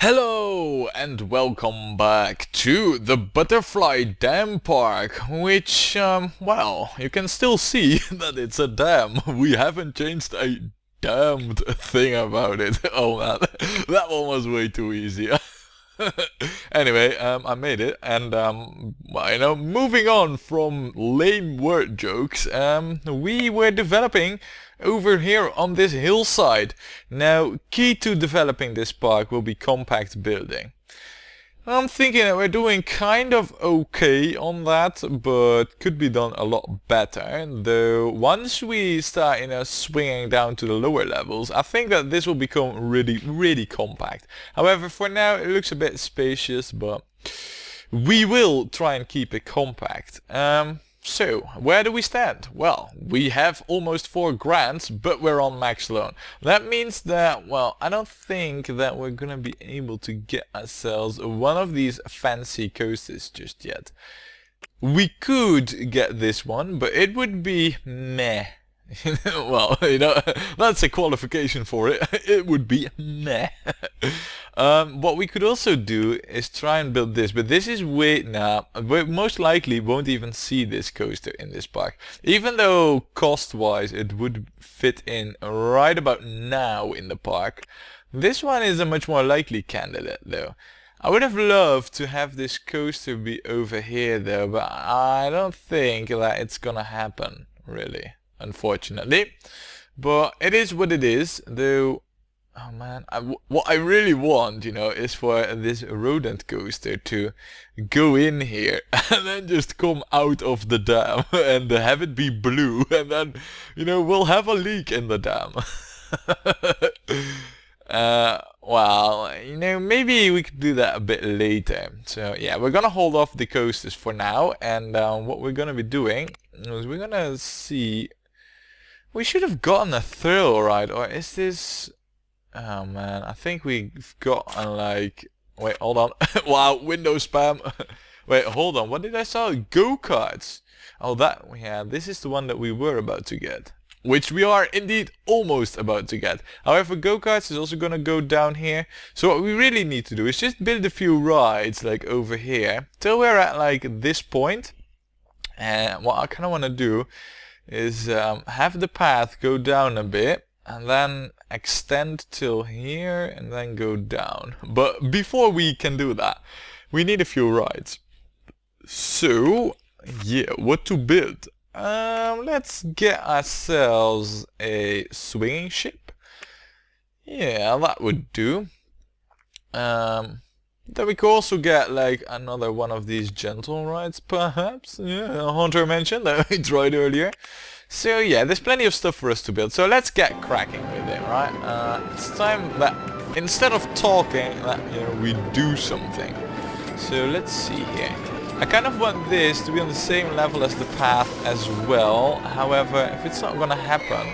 Hello and welcome back to the Butterfly Dam Park, which, well, you can still see that it's a dam. We haven't changed a damned thing about it. Oh man, that one was way too easy. Anyway, I made it, and well, moving on from lame word jokes, we were developing over here on this hillside. Now, key to developing this park will be compact building. I'm thinking that we're doing kind of okay on that, but could be done a lot better. Though once we start, swinging down to the lower levels, I think that this will become really compact. However, for now it looks a bit spacious, but we will try and keep it compact. So, where do we stand? Well, we have almost 4 grand, but we're on max loan. That means that, well, I don't think that we're gonna be able to get ourselves one of these fancy coasters just yet. We could get this one, but it would be meh. Well, that's a qualification for it. It would be meh. What we could also do is try and build this, but this is we most likely won't even see this coaster in this park. Even though cost-wise it would fit in right about now in the park, this one is a much more likely candidate though. I would have loved to have this coaster be over here though, but I don't think that it's gonna happen, really. Unfortunately, but it is what it is, though. Oh man, what I really want, is for this rodent coaster to go in here and then just come out of the dam and have it be blue, and then, we'll have a leak in the dam. Well, maybe we could do that a bit later. So yeah, we're gonna hold off the coasters for now, and what we're gonna be doing is we're gonna see. We should have gotten a thrill ride, or is this... Oh man, I think we've got like... Wait, hold on. Wow, window spam. Wait, hold on, what did I saw? Go-karts. Oh, yeah, this is the one that we were about to get. Which we are indeed almost about to get. However, go-karts is also gonna go down here. So what we really need to do is just build a few rides, like over here, till we're at like this point. And what I kinda wanna do is have the path go down a bit and then extend till here and then go down. But before we can do that, we need a few rides. So yeah, what to build? Let's get ourselves a swinging ship. Yeah, that would do. Then we could also get like another one of these gentle rides, perhaps. Yeah, Hunter mentioned that we tried earlier. So yeah, there's plenty of stuff for us to build. So let's get cracking with it, right? It's time that instead of talking, that we do something. So let's see here. I kind of want this to be on the same level as the path as well. However, if it's not gonna happen,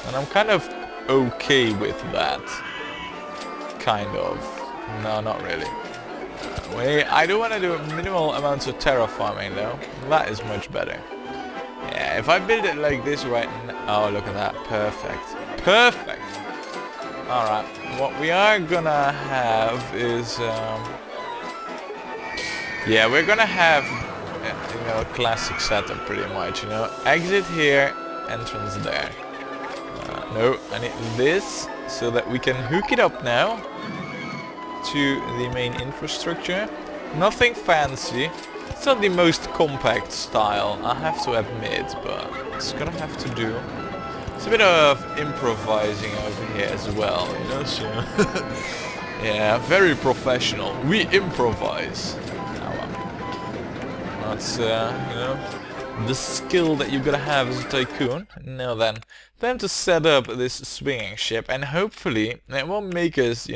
then I'm kind of okay with that. Kind of. No, not really. Wait, I do want to do minimal amounts of terraforming though. That is much better. Yeah, if I build it like this right now... Oh, look at that. Perfect. Perfect! Alright, what we are gonna have is... yeah, we're gonna have, a classic setup pretty much, Exit here, entrance there. No, I need this so that we can hook it up now to the main infrastructure. Nothing fancy. It's not the most compact style, I have to admit, but it's gonna have to do. It's a bit of improvising over here as well, so... yeah, very professional. We improvise. That's, the skill that you're gonna have as a tycoon. Now then, time to set up this swinging ship, and hopefully it will make us,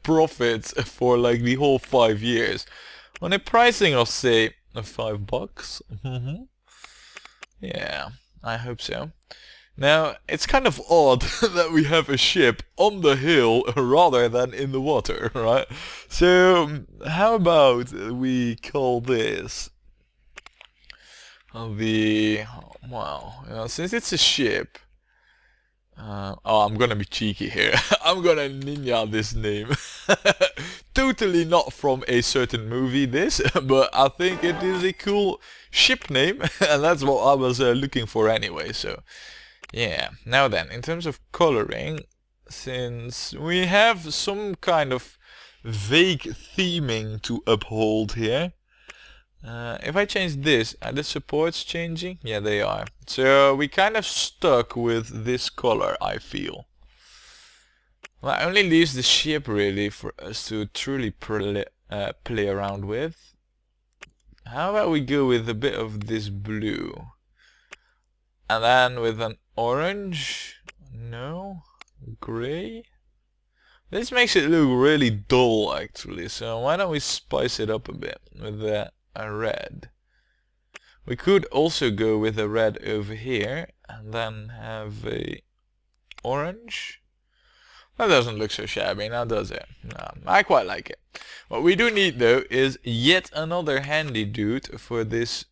profits for like the whole 5 years. On a pricing of say $5. Yeah, I hope so. Now, it's kind of odd that we have a ship on the hill rather than in the water, right? So, how about we call this well, since it's a ship, oh, I'm gonna be cheeky here. I'm gonna ninja this name. Totally not from a certain movie, this, but I think it is a cool ship name, and that's what I was looking for anyway, so yeah. Now then, in terms of coloring, since we have some kind of vague theming to uphold here, if I change this, are the supports changing? Yeah, they are. So we kind of stuck with this color, I feel. Well, that only leaves the ship really for us to truly play around with. How about we go with a bit of this blue? And then with an orange? No? Grey? This makes it look really dull actually, so why don't we spice it up a bit with a red? We could also go with a red over here and then have a orange. That doesn't look so shabby now, does it? No, I quite like it. What we do need though is yet another handy dude for this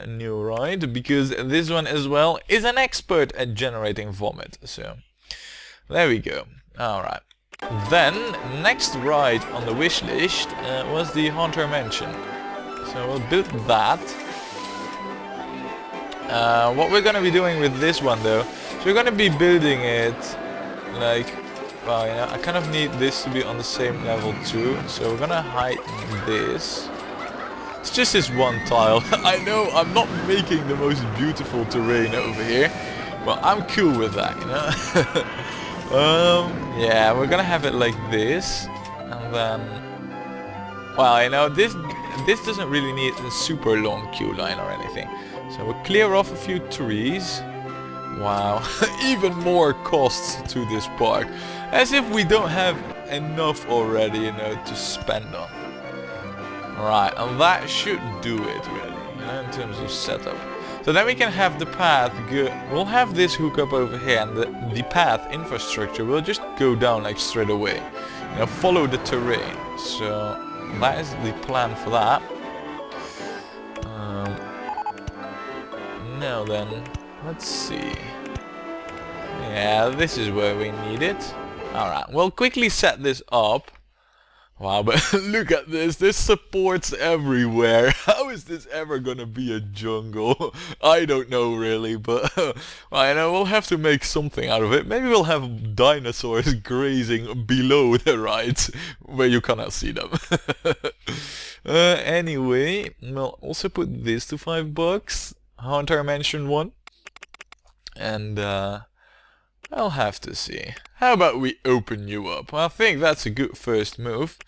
new ride, because this one as well is an expert at generating vomit. So there we go. Alright. Then next ride on the wish list was the Haunter Mansion. So we'll build that. What we're gonna be doing with this one though, so we're gonna be building it like, well, yeah, I kind of need this to be on the same level too, so we're gonna hide this. It's just this one tile. I know I'm not making the most beautiful terrain over here, but I'm cool with that, you know. Yeah, we're gonna have it like this, and then, well, you know, this doesn't really need a super long queue line or anything. So we'll clear off a few trees. Wow, even more costs to this park. As if we don't have enough already, you know, to spend on. Right, and that should do it really, you know, in terms of setup. So then we can have the path go, we'll have this hook up over here, and the path infrastructure will just go down like straight away. You know, follow the terrain. So that is the plan for that. Now then, let's see. Yeah, this is where we need it. Alright, we'll quickly set this up. Wow, but look at this. There's supports everywhere. How is this ever gonna be a jungle? I don't know really, but well, you know, we'll have to make something out of it. Maybe we'll have dinosaurs grazing below the rides where you cannot see them. Anyway, we'll also put this to $5. Haunter Mansion 1. And I'll have to see. How about we open you up? I think that's a good first move.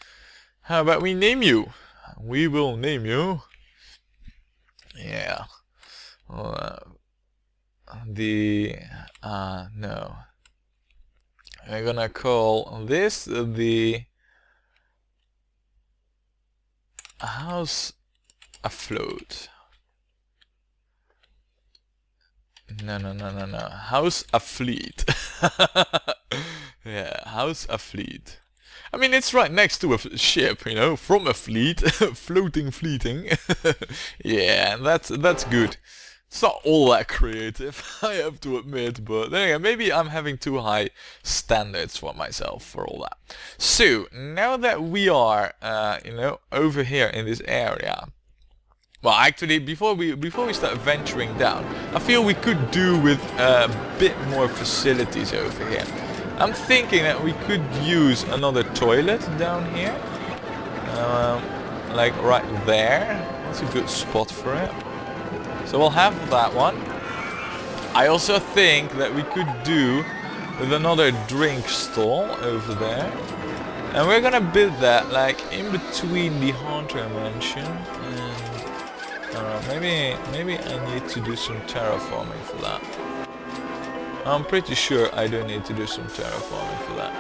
How about we name you? We will name you. Yeah. No. We're gonna call this the House Afloat. No. House Afleet. Yeah, House Afleet. I mean, it's right next to a ship, you know, from a fleet, fleeting. Yeah, and that's good. It's not all that creative, I have to admit, but then again, maybe I'm having too high standards for myself for all that. So, now that we are, you know, over here in this area, well, actually, before we start venturing down, I feel we could do with a bit more facilities over here. I'm thinking that we could use another toilet down here, like right there. That's a good spot for it. So we'll have that one. I also think that we could do with another drink stall over there, and we're gonna build that like in between the Haunter Mansion and. Maybe I need to do some terraforming for that. I'm pretty sure I do need to do some terraforming for that.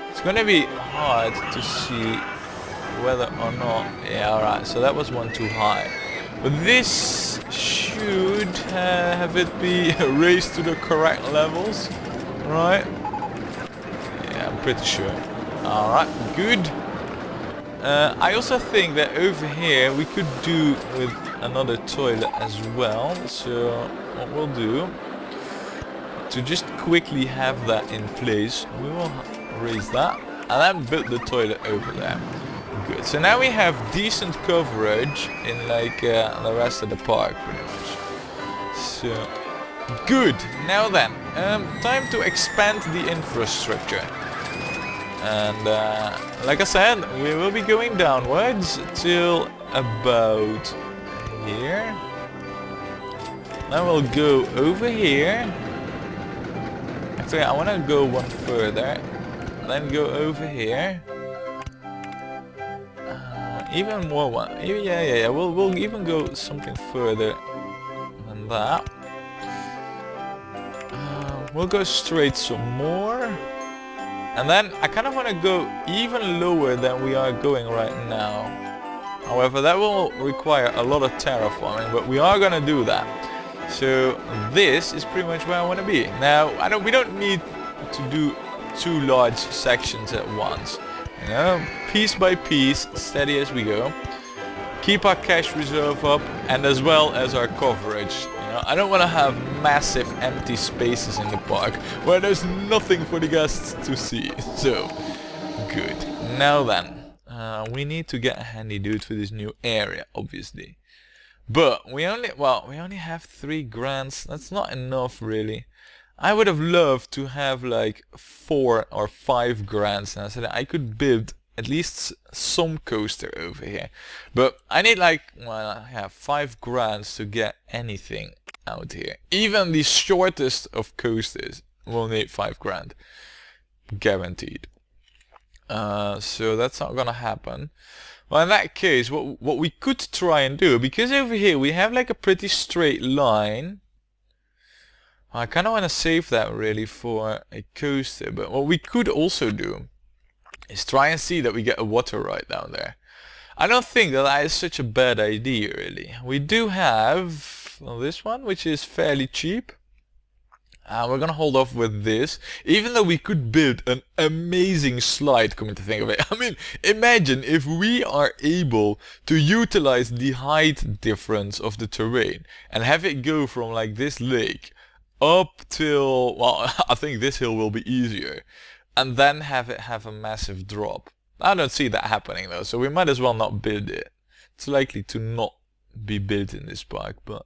It's gonna be hard to see whether or not... Yeah, alright, so that was one too high. But this should have it be raised to the correct levels, right? Yeah, I'm pretty sure. Alright, good. I also think that over here we could do with another toilet as well. So what we'll do, to just quickly have that in place, we will raise that, and then build the toilet over there. Good. So now we have decent coverage in like the rest of the park, pretty much. So good. Now then, time to expand the infrastructure. And like I said, we will be going downwards till about here. Then we'll go over here. Actually, I want to go one further. Then go over here. Even more one. Yeah. We'll even go something further than that. We'll go straight some more. And then I kind of want to go even lower than we are going right now. However, that will require a lot of terraforming, but we are going to do that. So this is pretty much where I want to be. Now, we don't need to do 2 large sections at once. You know, piece by piece, steady as we go. Keep our cash reserve up, and as well as our coverage. You know, I don't want to have massive empty spaces in the park where there's nothing for the guests to see. So, good. Now then, we need to get a handy dude for this new area, obviously. But we only have 3 grants. That's not enough, really. I would have loved to have like 4 or 5 grants, and I said I could build at least some coaster over here. But I need like, well, I have 5 grants to get anything out here. Even the shortest of coasters will need 5 grand. Guaranteed. So that's not gonna happen. Well, in that case, what we could try and do, because over here we have like a pretty straight line. I kind of want to save that really for a coaster, but what we could also do is try and see that we get a water ride down there. I don't think that is such a bad idea, really. We do have this one, which is fairly cheap. We're gonna hold off with this, even though we could build an amazing slide, coming to think of it. I mean, imagine if we are able to utilize the height difference of the terrain and have it go from like this lake up till, well, I think this hill will be easier, and then have it have a massive drop. I don't see that happening though, so we might as well not build it. It's likely to not be built in this park, but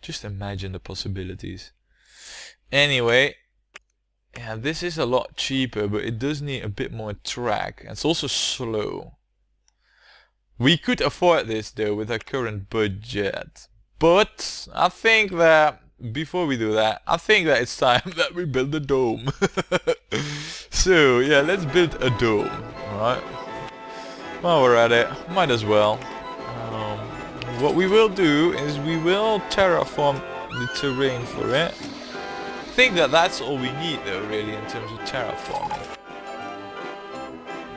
just imagine the possibilities. Anyway, yeah, this is a lot cheaper, but it does need a bit more track. It's also slow. We could afford this though with our current budget, but I think that before we do that, I think that it's time that we build a dome. So yeah, let's build a dome. Alright. While we're at it, might as well. What we will do is we will terraform the terrain for it. I think that that's all we need though, really, in terms of terraforming.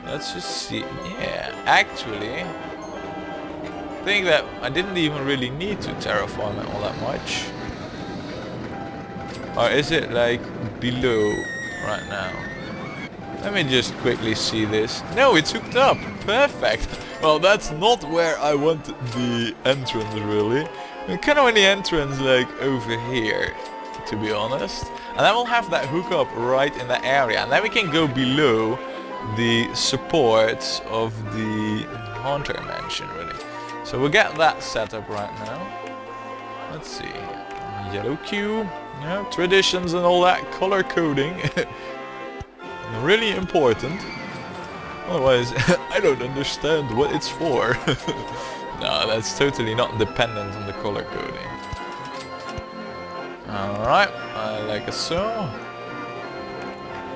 Let's just see. Yeah, actually, I think that I didn't even really need to terraform it all that much. Or is it like below right now? Let me just quickly see this. No, it's hooked up. Perfect. Well, that's not where I want the entrance, really. I kind of want the entrance like over here, to be honest. And then we'll have that hook up right in the area. And then we can go below the supports of the Haunter Mansion, really. So we'll get that set up right now. Let's see. Yellow cube. Yeah, traditions and all that. Color coding. Really important. Otherwise, I don't understand what it's for. No, that's totally not dependent on the color coding. Alright, like so.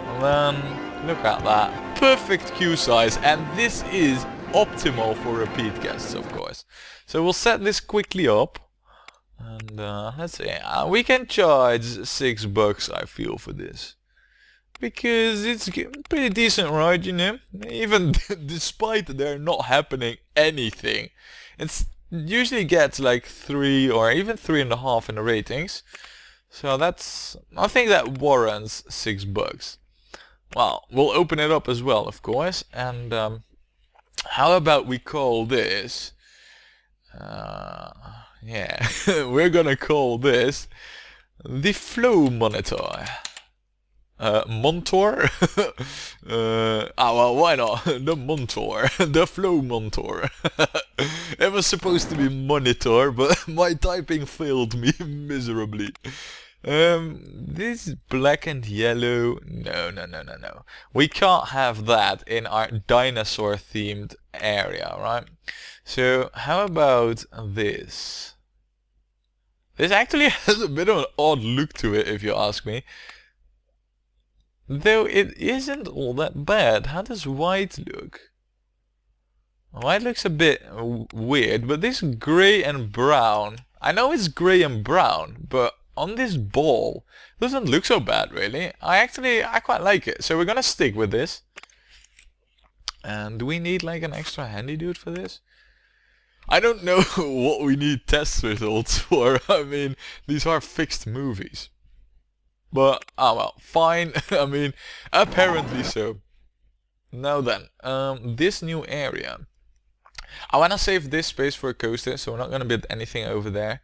And then, look at that. Perfect queue size, and this is optimal for repeat guests, of course. So we'll set this quickly up. And let's see, we can charge $6, I feel, for this. Because it's pretty decent ride, you know. Even despite there not happening anything, it usually gets like 3 or even 3.5 in the ratings. So that's, I think that warrants $6. Well, we'll open it up as well, of course. And how about we call this? Yeah, we're gonna call this the flow monitor. Montour? Well, why not? The Montour. The Flow Montour. It was supposed to be Monitor, but my typing failed me miserably. This black and yellow. No. We can't have that in our dinosaur themed area, right? So how about this? This actually has a bit of an odd look to it, if you ask me. Though it isn't all that bad. How does white look? White looks a bit weird, but this grey and brown, I know it's grey and brown, but on this ball, it doesn't look so bad really. I quite like it, so we're gonna stick with this. And do we need like an extra handy dude for this? I don't know what we need test results for. I mean, these are fixed movies. But, well, fine. I mean, apparently so. Now then, this new area. I want to save this space for a coaster, so we're not going to build anything over there.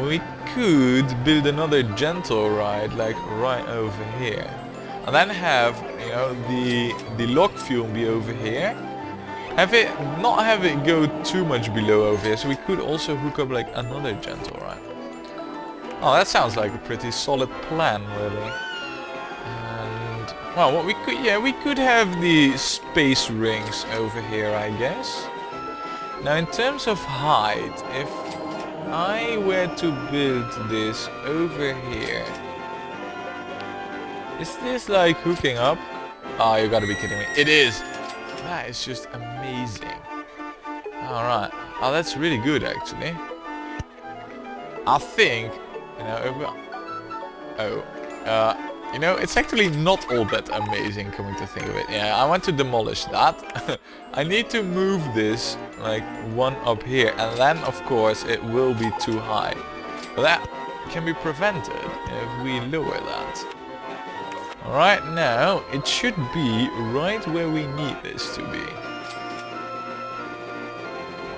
We could build another gentle ride, like right over here. And then have, you know, the lock fuel be over here. Not have it go too much below over here, so we could also hook up like another gentle ride. Oh, that sounds like a pretty solid plan, really. And well, what we could have the space rings over here, I guess. Now, in terms of height, if I were to build this over here, is this like hooking up? Oh, you gotta be kidding me! It is. That is just amazing. All right. Oh, that's really good, actually. I think. You know, it's actually not all that amazing, coming to think of it. Yeah, I want to demolish that. I need to move this, like, one up here, and then, of course, it will be too high. But that can be prevented if we lower that. Right now, it should be right where we need this to be.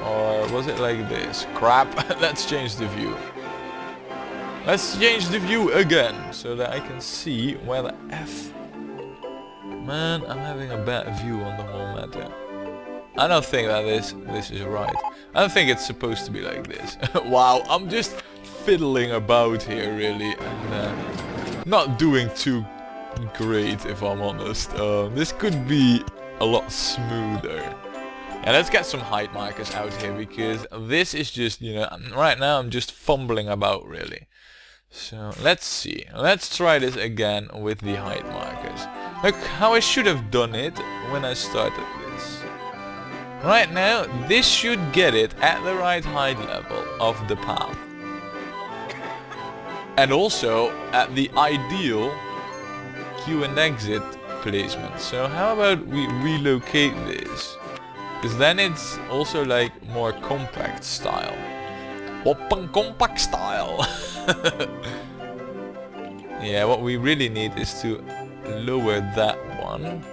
Or was it like this? Crap, let's change the view. Let's change the view again, so that I can see where the F... Man, I'm having a bad view on the whole matter. I don't think that this is right. I don't think it's supposed to be like this. Wow, I'm just fiddling about here, really, and not doing too great, if I'm honest. This could be a lot smoother. And let's get some height markers out here, because this is just, you know, right now I'm just fumbling about, really. So let's see. Let's try this again with the height markers. Look how I should have done it when I started this. Right now, this should get it at the right height level of the path. And also at the ideal queue and exit placement. So how about we relocate this? Because then it's also like more compact style. Open compact style. Yeah, what we really need is to lower that one.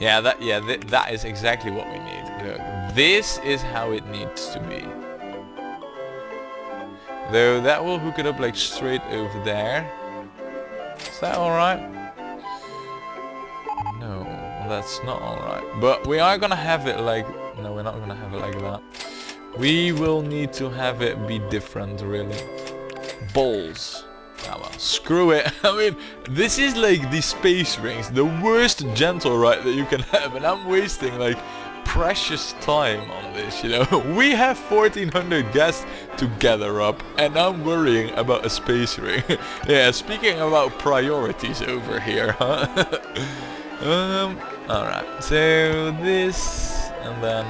Yeah, that is exactly what we need. Look, this is how it needs to be. Though that will hook it up like straight over there. Is that alright? No, that's not alright. But we are gonna have it like... No, we're not gonna have it like that. We will need to have it be different, really. Balls. Ah, well, screw it. I mean, this is like the space rings, the worst gentle ride that you can have, and I'm wasting like precious time on this, you know. We have 1400 guests to gather up, and I'm worrying about a space ring. Yeah, speaking about priorities over here, huh? Alright, so this, and then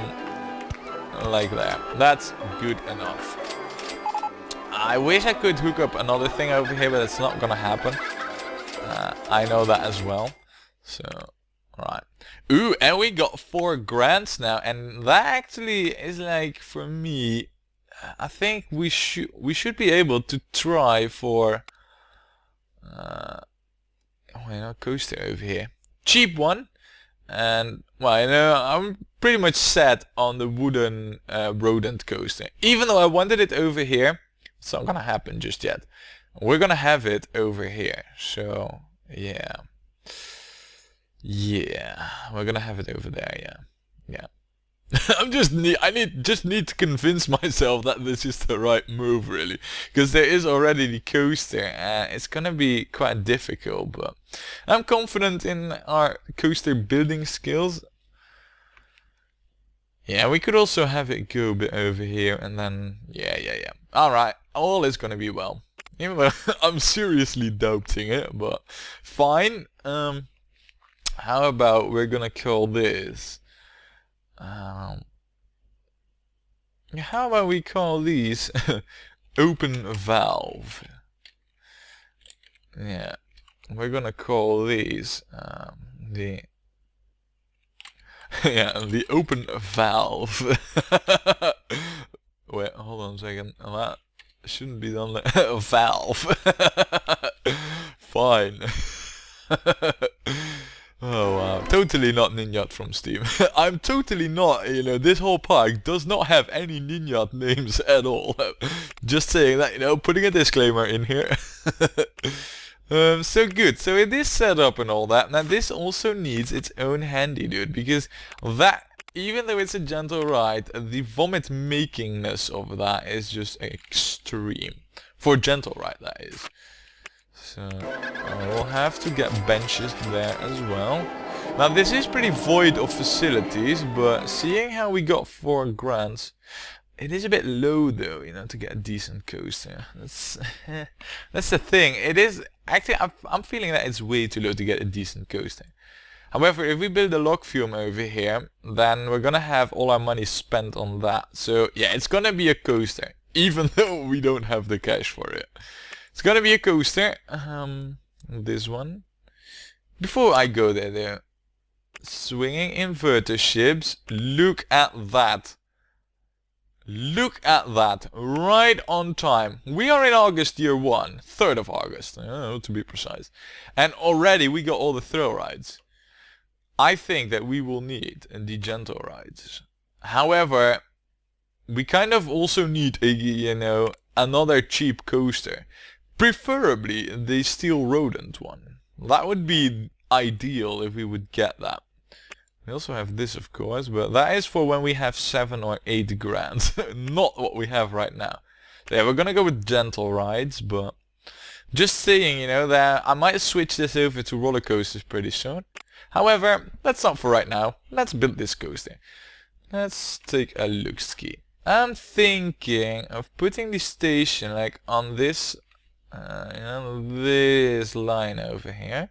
like that. That's good enough. I wish I could hook up another thing over here, but it's not gonna happen. I know that as well. So, right. Ooh, and we got 4 grants now, and that actually is like, for me, I think we should be able to try for coaster over here. Cheap one. And, well, you know, I'm pretty much set on the wooden rodent coaster. Even though I wanted it over here, it's not gonna happen just yet. We're gonna have it over here. So yeah. Yeah. We're gonna have it over there, yeah. Yeah. just need to convince myself that this is the right move, really, because there is already the coaster and it's gonna be quite difficult, but I'm confident in our coaster building skills. Yeah, we could also have it go a bit over here and then yeah. Alright, all is gonna be well. Even though I'm seriously doubting it, but fine. How about we're gonna call this how about we call these open valve? Yeah, we're gonna call these the yeah, the open valve. Wait, hold on a second. That shouldn't be done like valve. Fine. Oh wow, totally not Ninjat from Steam. I'm totally not, you know, this whole park does not have any Ninjat names at all. Just saying that, you know, putting a disclaimer in here. So good, so it is set up and all that. Now this also needs its own handy dude, because that, even though it's a gentle ride, the vomit makingness of that is just extreme. For gentle ride, that is. So we'll have to get benches there as well. Now this is pretty void of facilities, but seeing how we got 4 grants, it is a bit low though, you know, to get a decent coaster. That's the thing. It is actually, I'm feeling that it's way too low to get a decent coaster. However, if we build a log fume over here, then we're gonna have all our money spent on that. So yeah, it's gonna be a coaster, even though we don't have the cash for it. It's gonna be a coaster. This one. Before I go there though, swinging inverter ships. Look at that. Look at that. Right on time. We are in August year 1. 3rd of August, to be precise. And already we got all the thrill rides. I think that we will need the gentle rides. However, we kind of also need a, you know, another cheap coaster. Preferably the steel rodent one. That would be ideal if we would get that. We also have this, of course, but that is for when we have 7 or 8 grand. Not what we have right now. So yeah, we're gonna go with gentle rides, but just saying, you know, that I might switch this over to roller coasters pretty soon. However, that's not for right now. Let's build this coaster. Let's take a look-ski. I'm thinking of putting the station like on this you know, this line over here,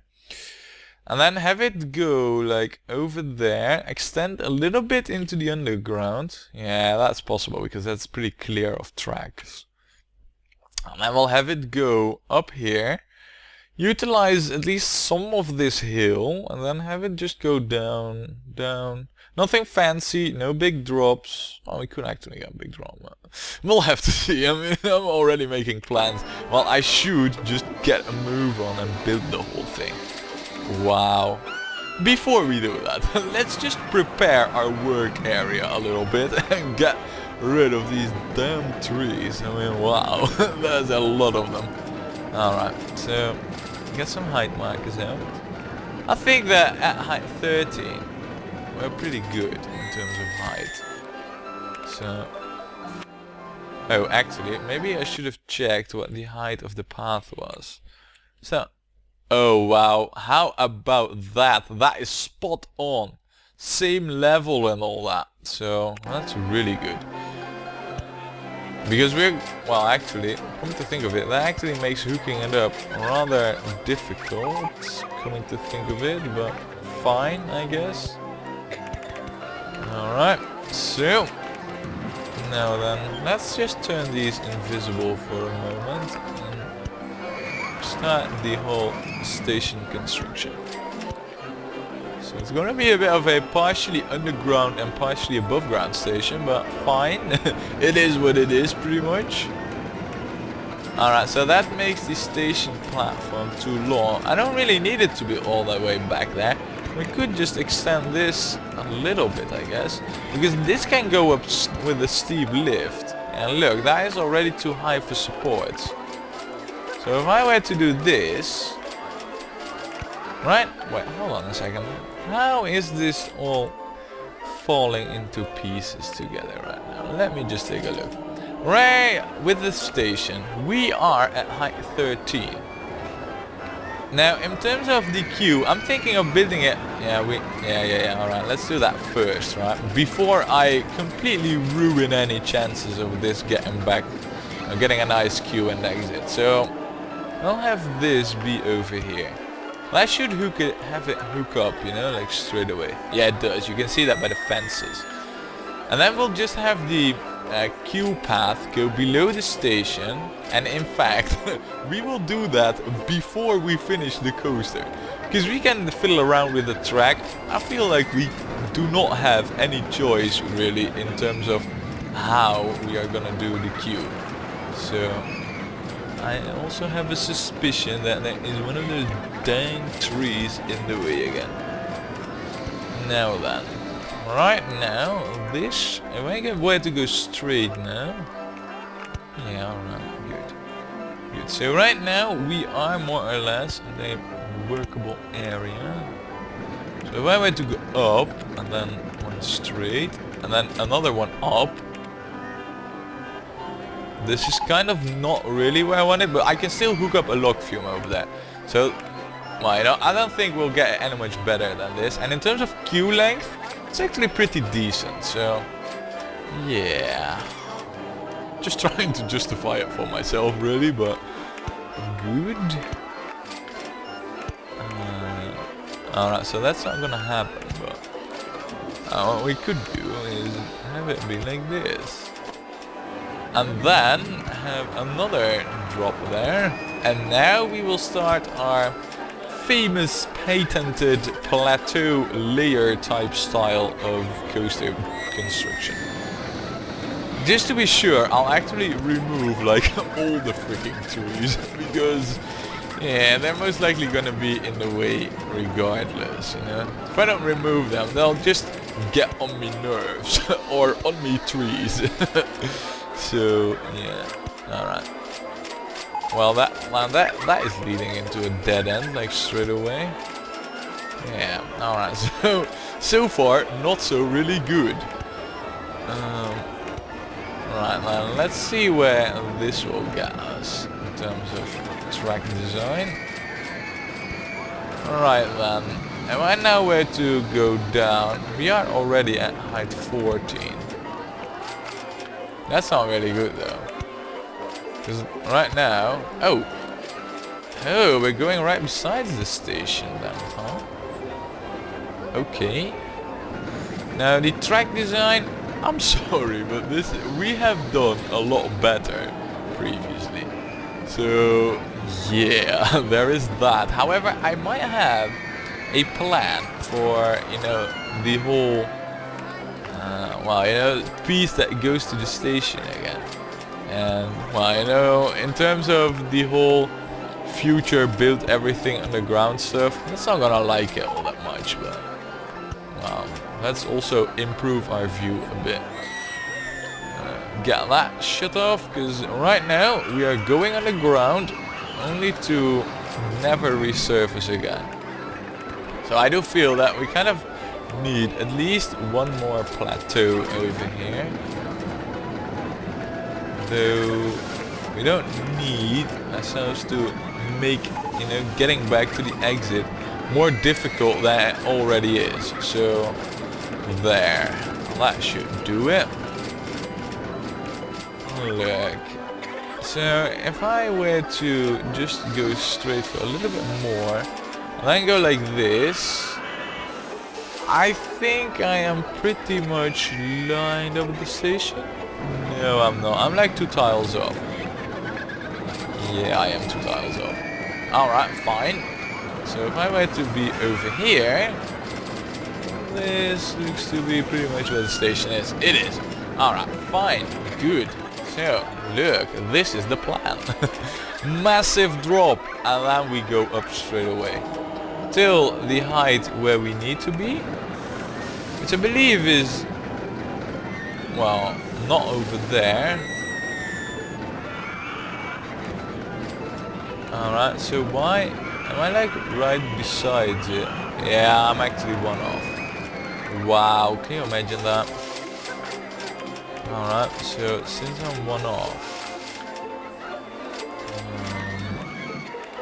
and then have it go like over there, extend a little bit into the underground. Yeah, that's possible because that's pretty clear of tracks. And then we'll have it go up here, utilize at least some of this hill, and then have it just go down, down. Nothing fancy, no big drops. Oh, we could actually get a big drop. We'll have to see. I mean, I'm already making plans. Well, I should just get a move on and build the whole thing. Wow. Before we do that, let's just prepare our work area a little bit and get rid of these damn trees. I mean, wow. There's a lot of them. Alright, so get some height markers out. I think that at height 13, we're pretty good in terms of height. So, oh, actually, maybe I should have checked what the height of the path was. So, oh wow, how about that? That is spot on. Same level and all that. So, that's really good. Because we're, well, actually, come to think of it, that actually makes hooking it up rather difficult, coming to think of it, but fine, I guess. Alright, so now then, let's just turn these invisible for a moment and start the whole station construction. So it's gonna be a bit of a partially underground and partially above ground station, but fine. It is what it is, pretty much. Alright, so that makes the station platform too long. I don't really need it to be all that way back there. We could just extend this a little bit, I guess, because this can go up with a steep lift. And look, that is already too high for supports. So So if I were to do this, right? Wait, hold on a second. How is this all falling into pieces together right now? Let me just take a look. Right, with the station, we are at height 13. Now, in terms of the queue, I'm thinking of building it. Yeah. All right, let's do that first, right? Before I completely ruin any chances of this getting back, getting a nice queue and exit. So, I'll have this be over here. I should have it hook up, you know, like straight away. Yeah, it does. You can see that by the fences. And then we'll just have the queue path go below the station, and in fact we will do that before we finish the coaster, because we can fiddle around with the track. I feel like we do not have any choice really in terms of how we are gonna do the queue. So I also have a suspicion that there is one of those dang trees in the way again. Now then, right now, this, if I get where to go straight now. Yeah, alright, good. So right now, we are more or less in a workable area. So if I were to go up, and then one straight, and then another one up. This is kind of not really where I want it, but I can still hook up a log fume over there. So, well, you know, I don't think we'll get any much better than this. And in terms of queue length, it's actually pretty decent, so yeah. Just trying to justify it for myself really, but good. Alright, so that's not gonna happen, but what we could do is have it be like this. And then have another drop there. And now we will start our famous patented plateau layer type style of coaster construction. Just to be sure, I'll actually remove like all the freaking trees, because yeah, they're most likely gonna be in the way regardless, you know. If I don't remove them, they'll just get on me nerves or on me trees. So yeah, alright. Well, that is leading into a dead end, like straight away. Yeah, alright, so far, not so really good. Right, now let's see where this will get us in terms of track design. Alright then, and right now where to go down, we are already at height 14. That's not really good though. Because right now... Oh, we're going right besides the station then, huh? Okay. Now the track design, I'm sorry, but this we have done a lot better previously. So yeah, there is that. However, I might have a plan for, you know, the whole well, you know, piece that goes to the station again. And well, you know, in terms of the whole future build everything underground stuff, that's not gonna like it all that much, but well, let's also improve our view a bit. Get that shut off, because right now we are going underground only to never resurface again. So I do feel that we kind of need at least one more plateau over here. Though we don't need ourselves to make, you know, getting back to the exit more difficult than it already is. So there, that should do it. Look, so if I were to just go straight for a little bit more and then go like this, I think I am pretty much lined up with the station. No, I'm not. I'm like 2 tiles off. Yeah, I am 2 tiles off. Alright, fine. So if I were to be over here, this looks to be pretty much where the station is. It is. Alright, fine. Good. So, look, this is the plan. Massive drop, and then we go up straight away. Till the height where we need to be. Which I believe is, well, not over there. Alright, so why am I like right beside it? Yeah, I'm actually one off. Wow, can you imagine that? Alright, so since I'm one off,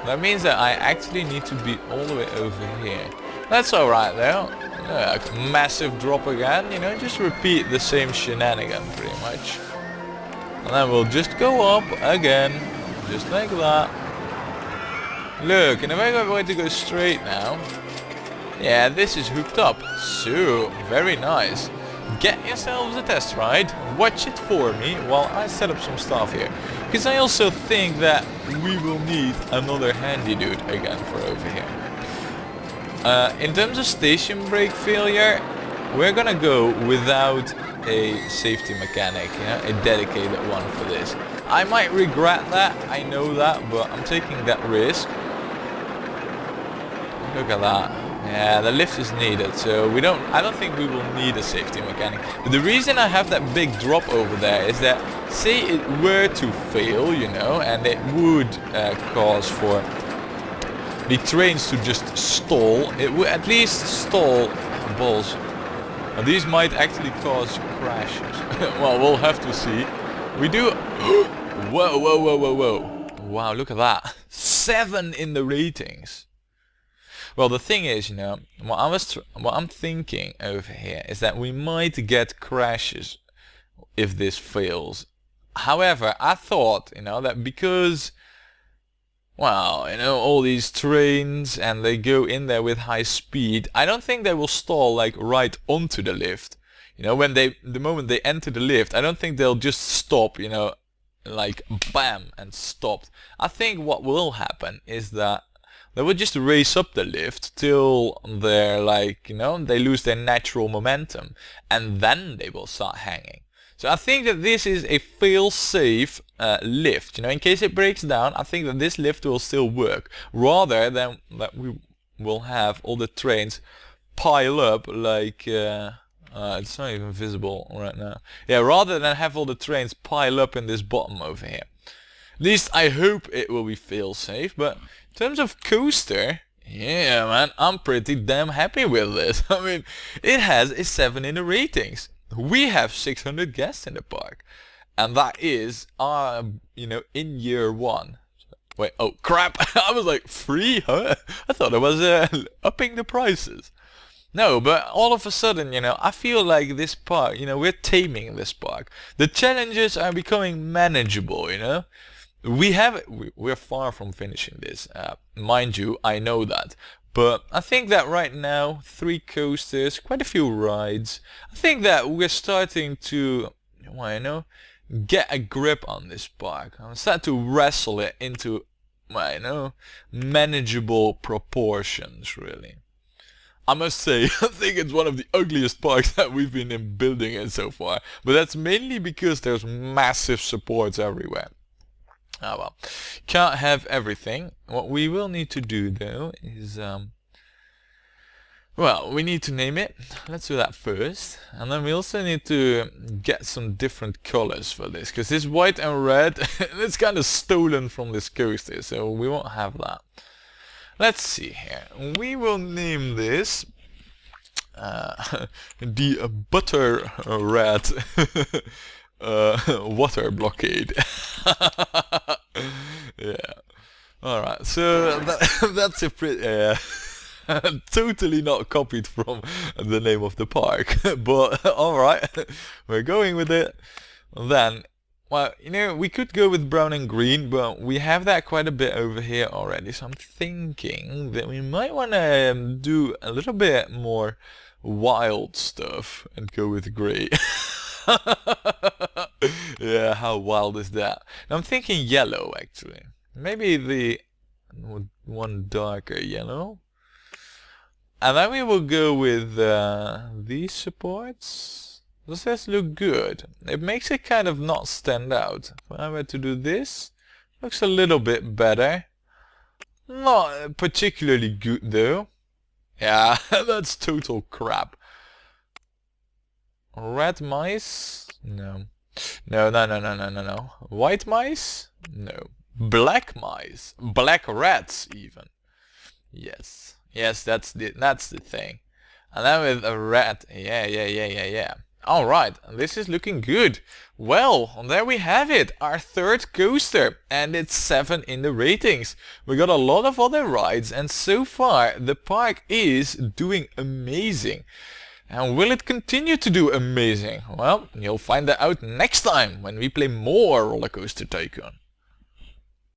that means that I actually need to be all the way over here. That's alright though. Look, massive drop again, you know, just repeat the same shenanigan pretty much. And then we'll just go up again, just like that. Look, and if I go to go straight now, yeah, this is hooked up. So, very nice. Get yourselves a test ride, watch it for me while I set up some stuff here. Because I also think that we will need another handy dude again for over here. In terms of station brake failure, we're gonna go without a safety mechanic, you know, a dedicated one for this. I might regret that, I know that, but I'm taking that risk. Look at that. Yeah, the lift is needed, so I don't think we will need a safety mechanic. But the reason I have that big drop over there is that, say it were to fail, you know, and it would cause for the trains to just stall, it would at least stall balls. Now, these might actually cause crashes. Well, we'll have to see. We do... Whoa, whoa, whoa, whoa, whoa. Wow, look at that. 7 in the ratings. Well, the thing is, you know, what I'm thinking over here is that we might get crashes if this fails. However, I thought, you know, that because, well, you know, all these trains and they go in there with high speed, I don't think they will stall like right onto the lift. You know, the moment they enter the lift, I don't think they'll just stop, you know, like bam and stopped. I think what will happen is that they will just race up the lift till they're like, you know, they lose their natural momentum, and then they will start hanging. So I think that this is a fail-safe lift. You know, in case it breaks down, I think that this lift will still work, rather than that we will have all the trains pile up like it's not even visible right now. Yeah, rather than have all the trains pile up in this bottom over here. At least I hope it will be fail-safe, but in terms of coaster, yeah man, I'm pretty damn happy with this. I mean, it has a 7 in the ratings. We have 600 guests in the park. And that is, you know, in year 1. Wait, oh crap, I was like, free, huh? I thought I was upping the prices. No, but all of a sudden, you know, I feel like this park, you know, we're taming this park. The challenges are becoming manageable, you know. We're far from finishing this, mind you, I know that. But I think that right now, 3 coasters, quite a few rides, I think that we're starting to, well, you know, get a grip on this park. I'm starting to wrestle it into, well, you know, manageable proportions, really. I must say, I think it's one of the ugliest parks that we've been building in so far. But that's mainly because there's massive supports everywhere. Ah well, can't have everything. What we will need to do though is, well, we need to name it. Let's do that first. And then we also need to get some different colors for this. Because this white and red, it's kind of stolen from this coaster. So we won't have that. Let's see here. We will name this the Butter Red Water Blockade. Yeah. Alright, so that's a pretty... totally not copied from the name of the park. But alright, we're going with it. Then, well, you know, we could go with brown and green, but we have that quite a bit over here already. So I'm thinking that we might want to do a little bit more wild stuff and go with grey. Yeah, how wild is that? I'm thinking yellow actually. Maybe the one darker yellow. And then we will go with these supports. Does this look good? It makes it kind of not stand out. If I were to do this, looks a little bit better. Not particularly good though. Yeah, that's total crap. Red mice? No. No. White mice? No. black mice, black rats even. Yes, yes, that's the thing. And then with a rat, yeah. Alright, this is looking good. Well, there we have it, our third coaster, and it's 7 in the ratings. We got a lot of other rides, and so far the park is doing amazing. And will it continue to do amazing? Well, you'll find that out next time when we play more Rollercoaster Tycoon.